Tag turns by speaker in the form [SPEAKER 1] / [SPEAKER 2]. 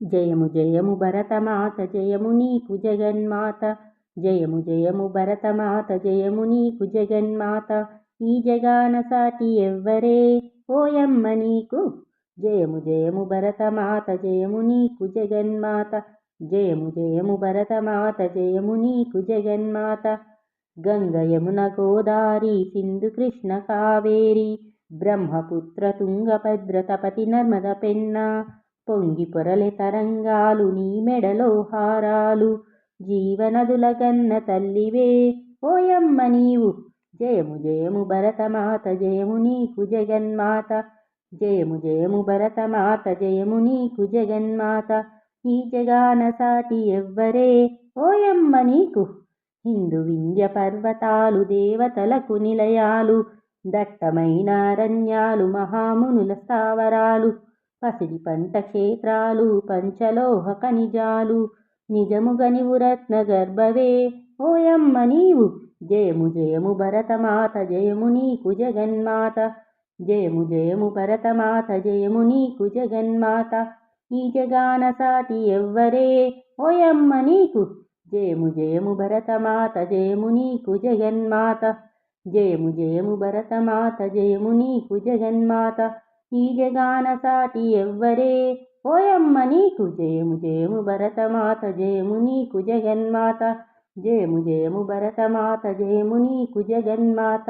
[SPEAKER 1] జయము జయము భరతమాత జయము నీకు జగన్మాత. జయము జయము భరతమాత జయము నీకు జగన్మాత. ఈ జగాన సాటి ఎవ్వరే ఓయమ్మ నీకు. జయము జయము భరతమాత జయము నీకు జగన్మాత. జయము జయము భరతమాత జయము నీకు జగన్మాత. గంగ యమున గోదారి సింధు కృష్ణ కావేరి బ్రహ్మపుత్ర తుంగభద్ర తపతి నర్మద పెన్న. పొంగి పొరలే తరంగాలు నీ మెడలో హారాలు. జీవనదుల గన్న తల్లివే ఓయమ్మ నీవు. జయము జయము భరతమాత జయము నీకు జగన్మాత. జయము జయము భరతమాత జయము నీకు జగన్మాత. ఈ జగాన సాటి ఎవ్వరే ఓయమ్మ నీకు. హిందు వింధ్య పర్వతాలు దేవతలకు నిలయాలు. దట్టమైన అరణ్యాలు మహామునుల స్థావరాలు. పసిడి పంట క్షేత్రాలు పంచలోహ ఖనిజాలు. నిజముగనివు రత్న గర్భవే ఓయమ్మ నీవు. జయము జయము భరతమాత జయము నీకు జగన్మాత. జయము జయము భరతమాత జయము నీకు జగన్మాత. ఈ జగాన సాటి ఎవ్వరే ఓయమ్మ నీకు. జయము జయము భరతమాత జయము నీకు జగన్మాత. జయము జయము భరతమాత జయము నీకు జగన్మాత. ఈ జగాన సాటి ఎవ్వరే ఓయమ్మ నీకు. జయము జయము భరతమాత జయము నీకు జగన్మాత. జయము జయము భరతమాత జయము నీకు జగన్మాత.